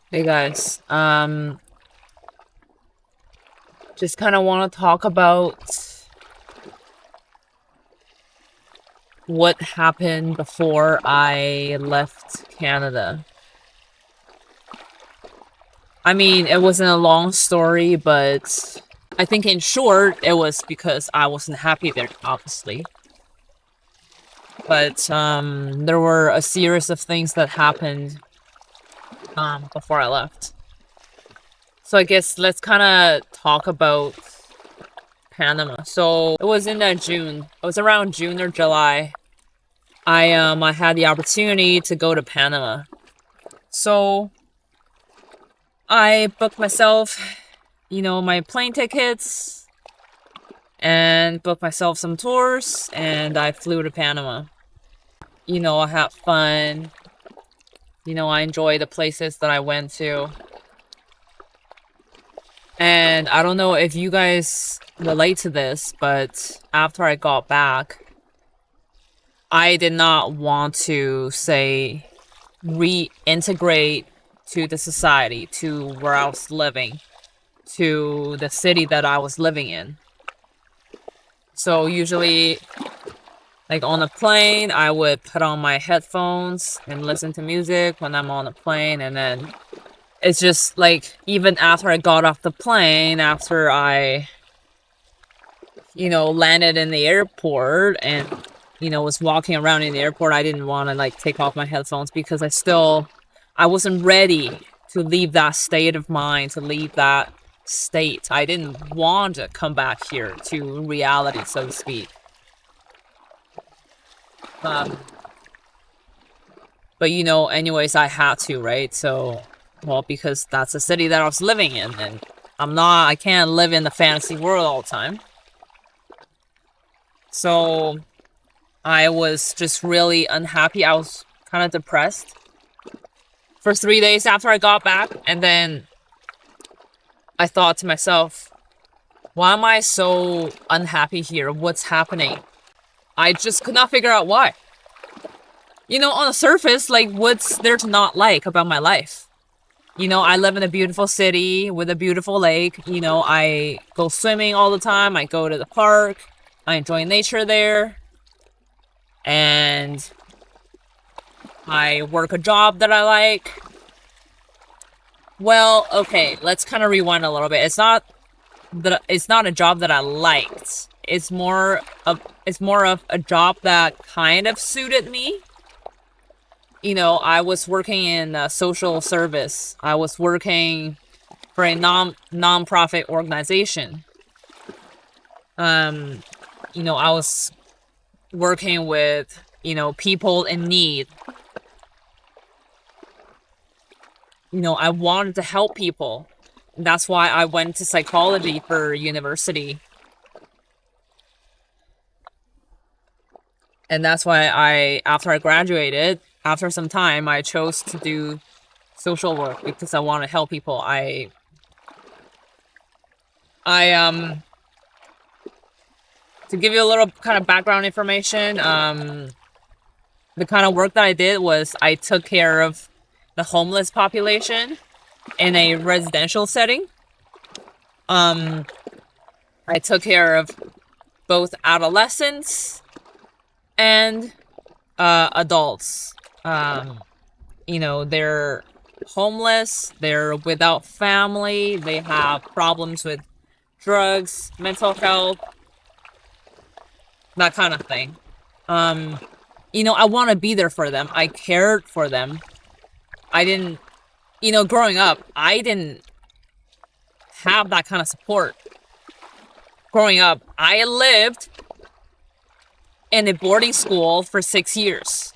Hey guys, just kind of want to talk about what happened before I left Canada. I mean, it wasn't a long story, but I think in short, it was because I wasn't happy there, obviously. But there were a series of things that happened before I left. So I guess let's kind of talk about Panama. So it was in June. It was around June or July. I had the opportunity to go to Panama. So I booked myself, my plane tickets and booked myself some tours and I flew to Panama. I had fun. I enjoyed the places that I went to. And I don't know if you guys relate to this, but after I got back, I did not want to say reintegrate to the society, to where I was living, to the city that I was living in. So usually, like on a plane, I would put on my headphones and listen to music when I'm on a plane. And then it's just like, even after I got off the plane, after I, landed in the airport and, was walking around in the airport, I didn't want to like take off my headphones because I wasn't ready to leave that state of mind, to leave that state. I didn't want to come back here to reality, so to speak. Um, but anyways, I had to, right? So, well, because that's the city that I was living in, and I can't live in the fantasy world all the time. So, I was just really unhappy. I was kind of depressed for 3 days after I got back, and then I thought to myself, why am I so unhappy here? What's happening? I just could not figure out why. On the surface, like, what's there to not like about my life? I live in a beautiful city with a beautiful lake. I go swimming all the time. I go to the park. I enjoy nature there. And I work a job that I like. Well, okay, let's kind of rewind a little bit. It's not a job that I liked. It's more of a job that kind of suited me. I was working in social service. I was working for a non-profit organization. Um, I was working with, people in need. I wanted to help people. That's why I went to psychology for university. And that's why after I graduated, after some time, I chose to do social work because I want to help people. I to give you a little kind of background information, the kind of work that I did was I took care of the homeless population in a residential setting. Um, I took care of both adolescents and adults. They're homeless, they're without family, they have problems with drugs, mental health, that kind of thing. Um, I want to be there for them. I cared for them. I didn't, growing up, I didn't have that kind of support. Growing up, I lived in a boarding school for 6 years.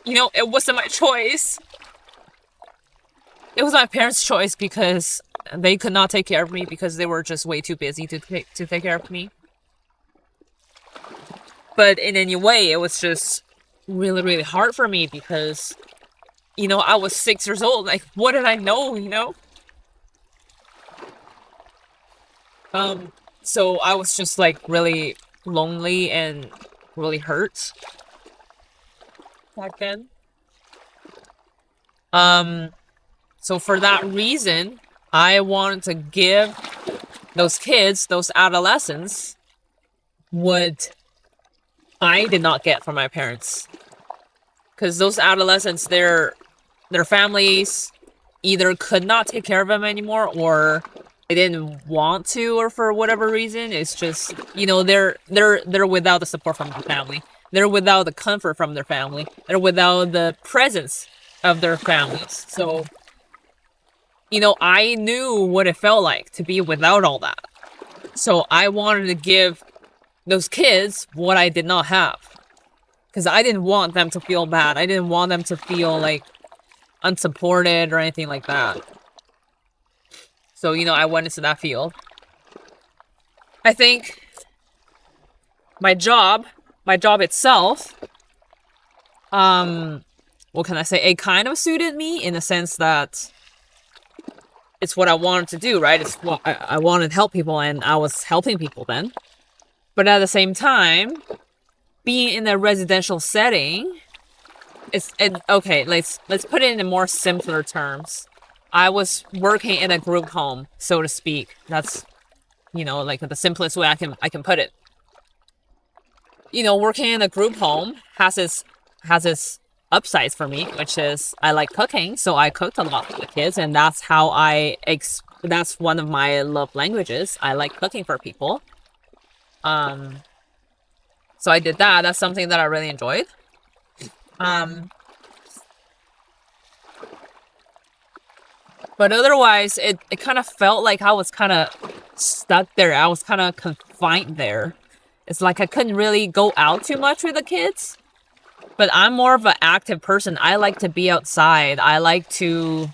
It wasn't my choice. It was my parents' choice because they could not take care of me because they were just way too busy to take care of me. But in any way, it was just really, really hard for me because, I was 6 years old. Like, what did I know? Um, so I was just like really lonely and really hurt back then. So for that reason, I wanted to give those kids, those adolescents, what I did not get from my parents. Because those adolescents, their families either could not take care of them anymore, or they didn't want to, or for whatever reason. It's just, you know, they're without the support from their family. They're without the comfort from their family. They're without the presence of their families. So, you know, I knew what it felt like to be without all that. So I wanted to give those kids what I did not have. Because I didn't want them to feel bad. I didn't want them to feel like unsupported or anything like that. So, you know, I went into that field. I think my job itself, what can I say? It kind of suited me in the sense that it's what I wanted to do, right? It's what I wanted to help people, and I was helping people then. But at the same time, being in a residential setting, okay, let's put it in more simpler terms. I was working in a group home, so to speak. That's, you know, like the simplest way I can put it. You know, working in a group home has its upsides for me, which is I like cooking, so I cooked a lot for the kids, and that's how that's one of my love languages. I like cooking for people. So I did that. That's something that I really enjoyed. But otherwise, it kind of felt like I was kind of stuck there. I was kind of confined there. It's like I couldn't really go out too much with the kids. But I'm more of an active person. I like to be outside. I like to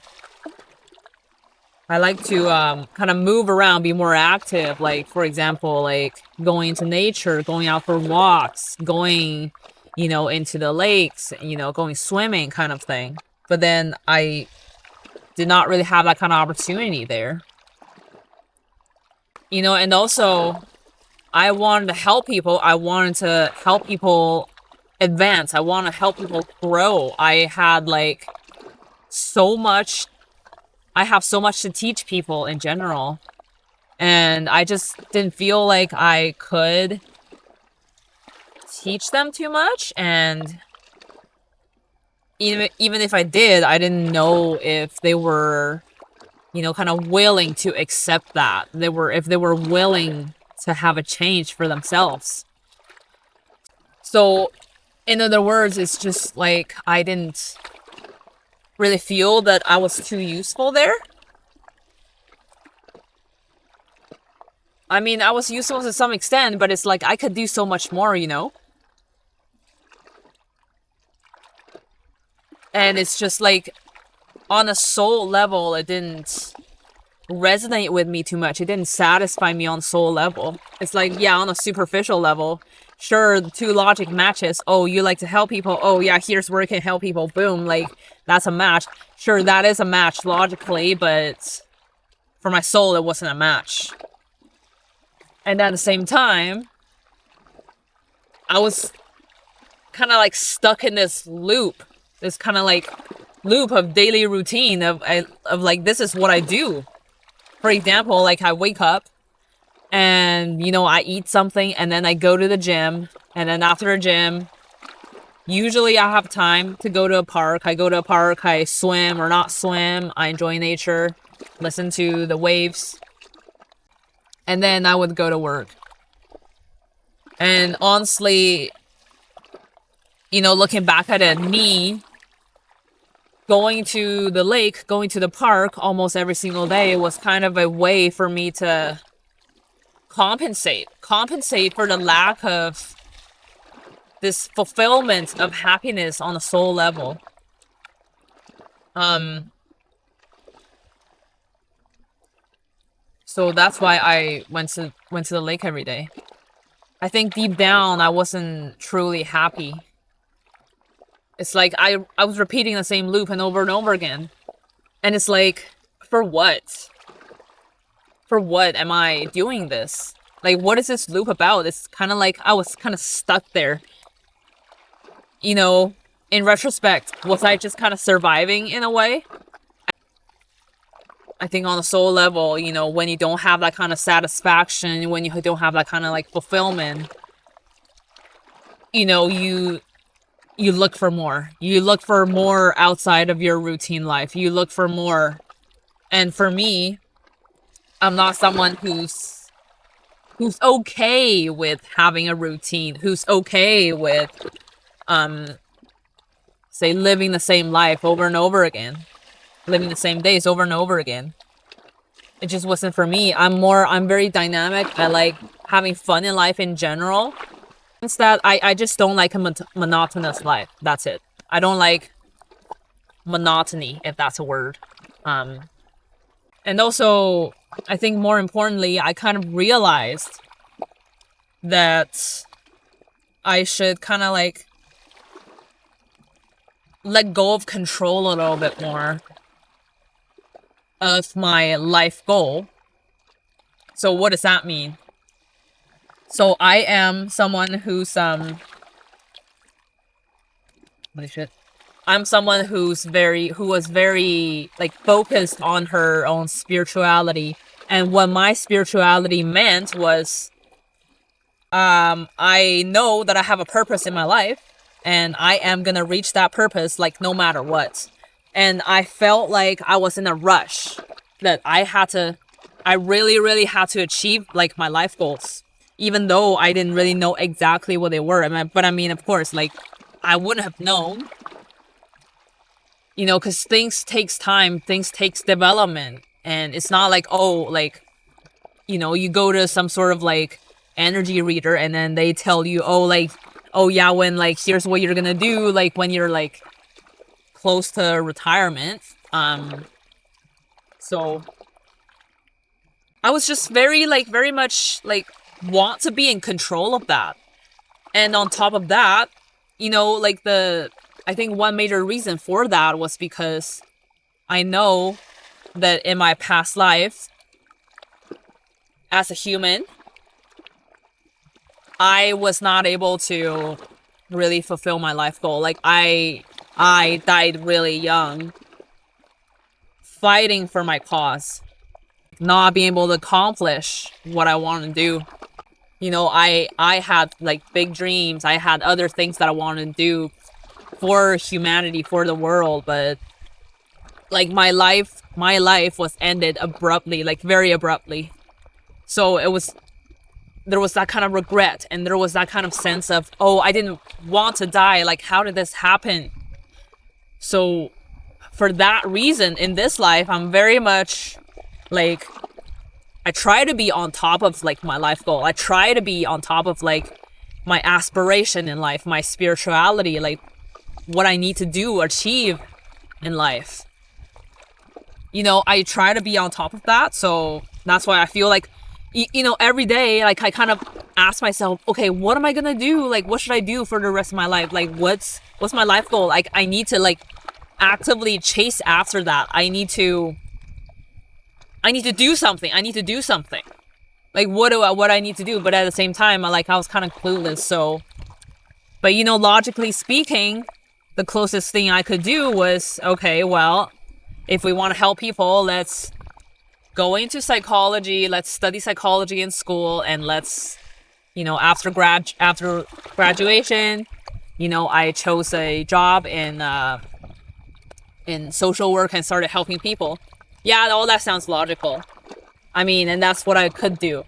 kind of move around, be more active. Like, for example, like going into nature, going out for walks, going, you know, into the lakes, you know, going swimming kind of thing. But then I did not really have that kind of opportunity there. You know, and also I wanted to help people. I wanted to help people advance. I want to help people grow. I had like so much I have so much to teach people in general. And I just didn't feel like I could teach them too much. And even if I did, I didn't know if they were, you know, kind of willing to accept that. If they were willing to have a change for themselves. So, in other words, it's just like I didn't really feel that I was too useful there. I mean, I was useful to some extent, but it's like I could do so much more, you know? And it's just like, on a soul level, it didn't resonate with me too much. It didn't satisfy me on soul level. It's like, yeah, on a superficial level, sure, the two logic matches. Oh, you like to help people. Oh, yeah, here's where you can help people. Boom, like, that's a match. Sure, that is a match logically, but for my soul, it wasn't a match. And at the same time, I was kind of like stuck in this loop. This kind of like loop of daily routine of like, this is what I do. For example, like I wake up and, you know, I eat something and then I go to the gym. And then after the gym, usually I have time to go to a park. I go to a park, I swim or not swim. I enjoy nature, listen to the waves. And then I would go to work. And honestly, you know, looking back at it, me going to the lake, going to the park almost every single day was kind of a way for me to compensate for the lack of this fulfillment of happiness on a soul level. So that's why I went to the lake every day. I think deep down I wasn't truly happy. It's like I was repeating the same loop and over again. And it's like, for what? For what am I doing this? Like, what is this loop about? It's kind of like I was kind of stuck there. You know, in retrospect, was I just kind of surviving in a way? I think on a soul level, you know, when you don't have that kind of satisfaction, when you don't have that kind of like fulfillment, you know, you look for more. You look for more outside of your routine life. You look for more. And for me, I'm not someone who's okay with having a routine, who's okay with say living the same life over and over again, living the same days over and over again. It just wasn't for me. I'm very dynamic. I like having fun in life in general. Instead, I just don't like a monotonous life. That's it. I don't like monotony, if that's a word. And also, I think more importantly, I kind of realized that I should kind of like let go of control a little bit more of my life goal. So what does that mean? So I am someone who's holy shit. I'm someone who was very like focused on her own spirituality. And what my spirituality meant was I know that I have a purpose in my life and I am gonna reach that purpose like no matter what. And I felt like I was in a rush, that I really, really had to achieve like my life goals, even though I didn't really know exactly what they were. But I mean, of course, like I wouldn't have known, you know, because things takes time, things takes development. And it's not like, oh, like, you know, you go to some sort of like energy reader and then they tell you, oh, like, oh yeah, when like, here's what you're gonna do, like when you're like close to retirement. So I was just very much like want to be in control of that. And on top of that, you know, like I think one major reason for that was because I know that in my past life as a human, I was not able to really fulfill my life goal. Like I died really young fighting for my cause, not being able to accomplish what I want to do. You know, I had like big dreams. I had other things that I wanted to do for humanity, for the world, but like my life was ended abruptly, like very abruptly. So there was that kind of regret and there was that kind of sense of, oh, I didn't want to die. Like, how did this happen? So for that reason, in this life, I'm very much like, I try to be on top of like my life goal. I try to be on top of like my aspiration in life, my spirituality, like what I need to do, achieve in life. You know, I try to be on top of that. So that's why I feel like, you know, every day, like I kind of ask myself, okay, what am I gonna do? Like, what should I do for the rest of my life? Like, what's my life goal? Like, I need to like actively chase after that. I need to do something. I need to do something. Like, what I need to do? But at the same time, I was kind of clueless. So, but you know, logically speaking, the closest thing I could do was, okay, well, if we want to help people, let's go into psychology. Let's study psychology in school, and let's, you know, after graduation, you know, I chose a job in social work and started helping people. Yeah, all that sounds logical. I mean, and that's what I could do.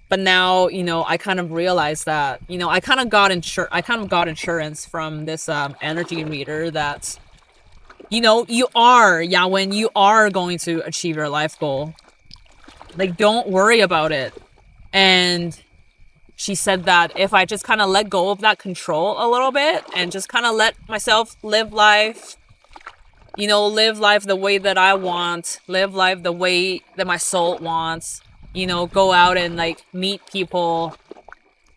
But now, you know, I kind of realized that, you know, I kind of got insurance from this energy reader that, you know, when you are going to achieve your life goal. Like, don't worry about it. And she said that if I just kind of let go of that control a little bit and just kind of let myself live life, you know, live life the way that I want, live life the way that my soul wants, you know, go out and like meet people,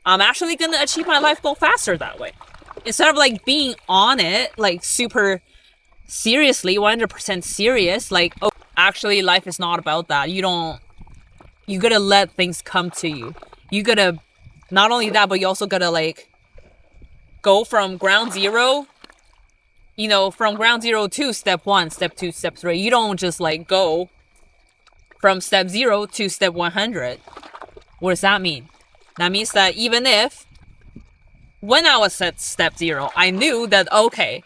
I'm actually gonna achieve my life goal faster that way. Instead of like being on it, like super seriously, 100% serious, like, oh, actually life is not about that. You gotta let things come to you. You gotta, not only that, but you also gotta like go from ground zero, from ground zero to step 1, step 2, step 3. You don't just like go from step 0 to step 100. What does that mean? That means that even if when I was at step 0, I knew that, okay,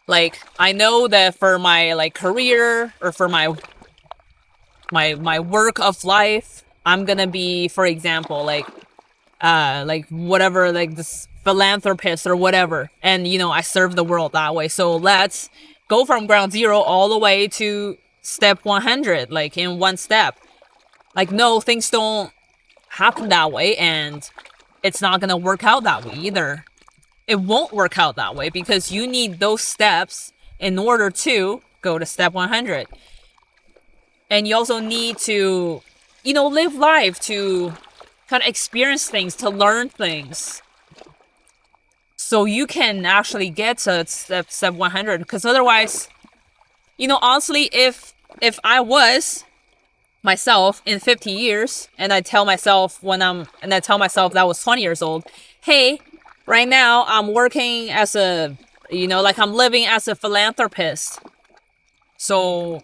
like, I know that for my like career or for my work of life, I'm gonna be, for example, like whatever, like this philanthropist or whatever, and I serve the world that way. So let's go from ground zero all the way to step 100, like in one step. Like, no, things don't happen that way, and it's not gonna work out that way either. It won't work out that way because you need those steps in order to go to step 100. And you also need to, live life, to kind of experience things, to learn things, so you can actually get to step 100. Because otherwise, honestly, if I was myself in 50 years and I tell myself that I was 20 years old, hey, right now I'm working as a, like I'm living as a philanthropist, so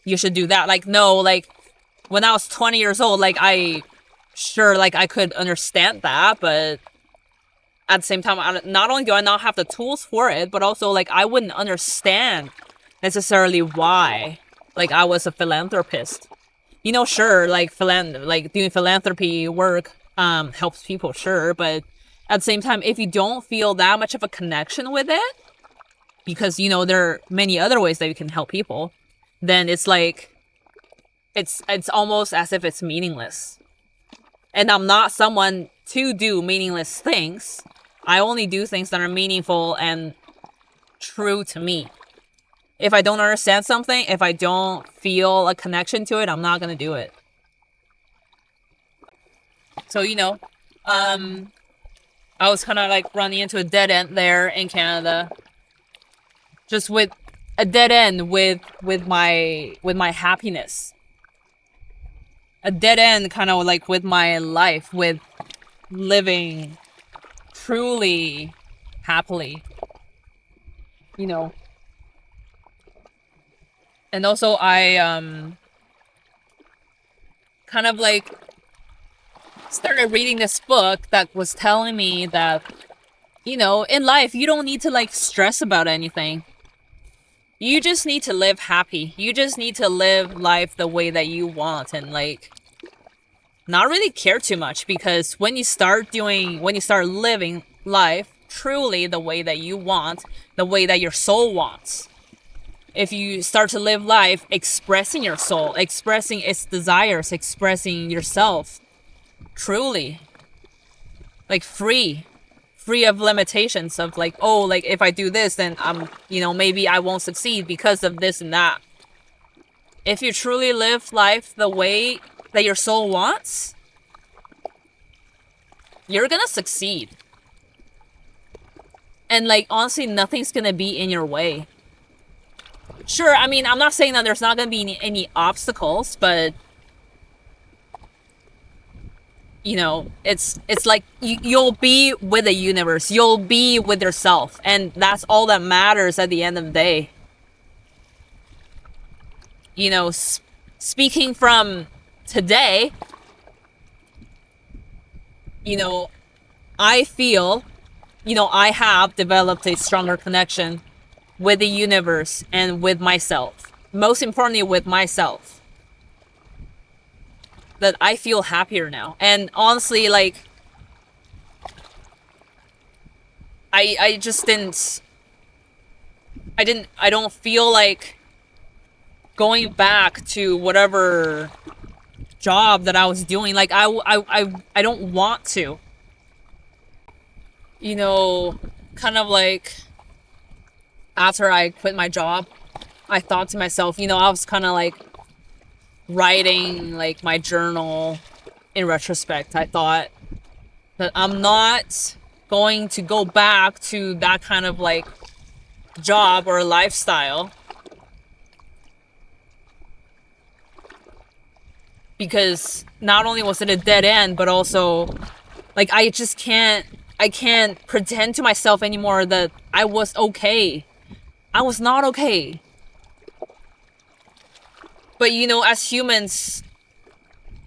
you should do that. Like, no, like when I was 20 years old, like I could understand that, but at the same time, not only do I not have the tools for it, but also like I wouldn't understand necessarily why like I was a philanthropist. Sure, like doing philanthropy work helps people, sure, but at the same time, if you don't feel that much of a connection with it, because there are many other ways that you can help people, then it's like it's almost as if it's meaningless. And I'm not someone to do meaningless things. I only do things that are meaningful and true to me. If I don't understand something, if I don't feel a connection to it, I'm not gonna do it. So, I was kind of like running into a dead end there in Canada. Just with a dead end with my happiness. A dead end kind of like with my life, with living truly happily. And also I kind of like started reading this book that was telling me that, in life, you don't need to like stress about anything. You just need to live happy. You just need to live life the way that you want and like not really care too much, because when you start living life truly the way that you want, the way that your soul wants, if you start to live life expressing your soul, expressing its desires, expressing yourself truly, like free of limitations of like, oh, like if I do this, then I'm, maybe I won't succeed because of this and that. If you truly live life the way that your soul wants, you're gonna succeed. And like, honestly, nothing's gonna be in your way. Sure, I mean, I'm not saying that there's not gonna be any obstacles, but it's like you'll be with the universe, you'll be with yourself, and that's all that matters at the end of the day. Speaking from today, I feel, I have developed a stronger connection with the universe and with myself. Most importantly, with myself. That I feel happier now. And honestly, like, I don't feel like going back to whatever job that I was doing. Like, I don't want to. Kind of like, after I quit my job, I thought to myself, I was kind of like writing like my journal in retrospect. I thought that I'm not going to go back to that kind of like job or lifestyle, because not only was it a dead end, but also like I just can't I can't pretend to myself anymore that I was okay. I was not okay. But you know, as humans,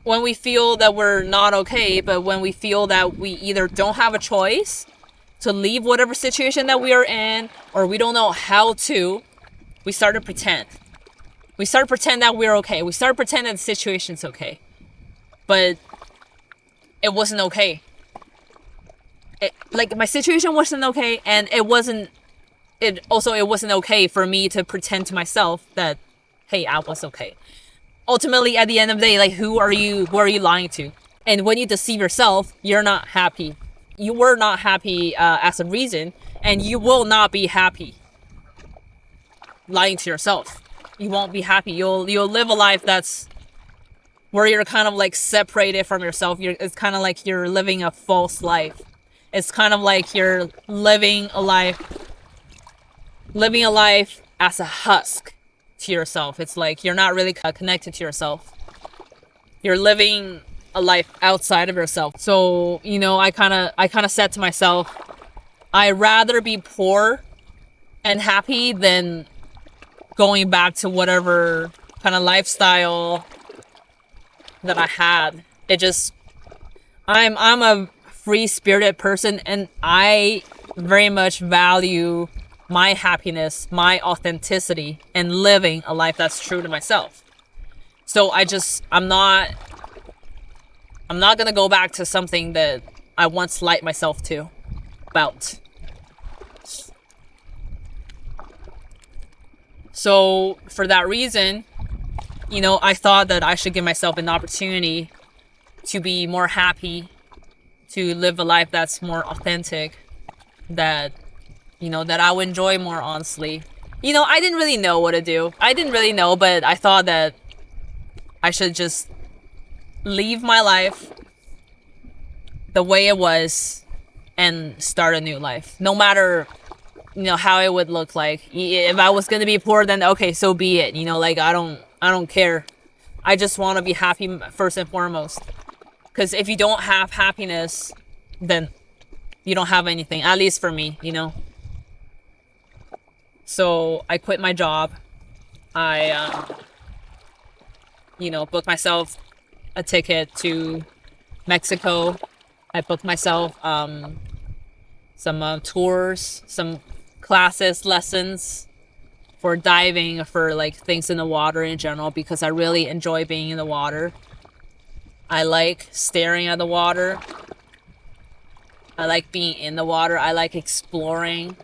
when we feel that we're not okay, but when we feel that we either don't have a choice to leave whatever situation that we are in, or we don't know how to, we start to pretend. We start to pretend that we're okay. We start to pretend that the situation's okay. But it wasn't okay. Like, my situation wasn't okay, and it wasn't okay for me to pretend to myself that, hey, I was okay. Ultimately, at the end of the day, like, who are you lying to? And when you deceive yourself, you're not happy. You were not happy as a reason, and you will not be happy lying to yourself. You won't be happy. You'll live a life that's where you're kind of like separated from yourself. It's kind of like you're living a false life. It's kind of like you're living a life as a husk to yourself. It's like you're not really connected to yourself. You're living a life outside of yourself. So, you know, I kind of said to myself, I'd rather be poor and happy than going back to whatever kind of lifestyle that I had. I'm a free-spirited person, and I very much value my happiness, my authenticity, and living a life that's true to myself. So I'm not gonna go back to something that I once lied myself to about. So for that reason, you know, I thought that I should give myself an opportunity to be more happy, to live a life that's more authentic, that, you know, that I would enjoy more, honestly. You know, I didn't really know what to do. I didn't really know, but I thought that I should just leave my life the way it was and start a new life. No matter, you know, how it would look like. If I was gonna be poor, then okay, so be it. You know, like, I don't care. I just want to be happy first and foremost. Because if you don't have happiness, then you don't have anything. At least for me, you know. So I quit my job. I, you know, booked myself a ticket to Mexico. I booked myself some tours, some classes, lessons for diving, for like things in the water in general, because I really enjoy being in the water. I like staring at the water. I like being in the water. I like exploring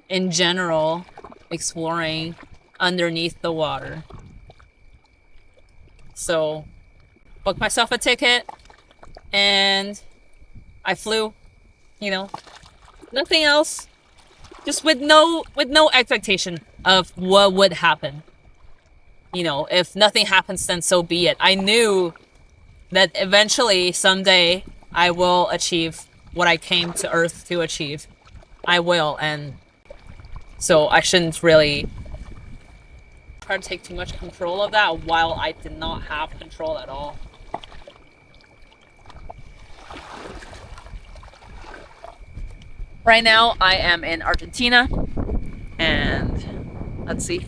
in general, exploring underneath the water. So, booked myself a ticket and I flew, you know, nothing else. Just with no expectation of what would happen. You know, if nothing happens, then so be it. I knew that eventually, someday, I will achieve what I came to Earth to achieve. I will, and so I shouldn't really try to take too much control of that while I did not have control at all. Right now, I am in Argentina, and let's see.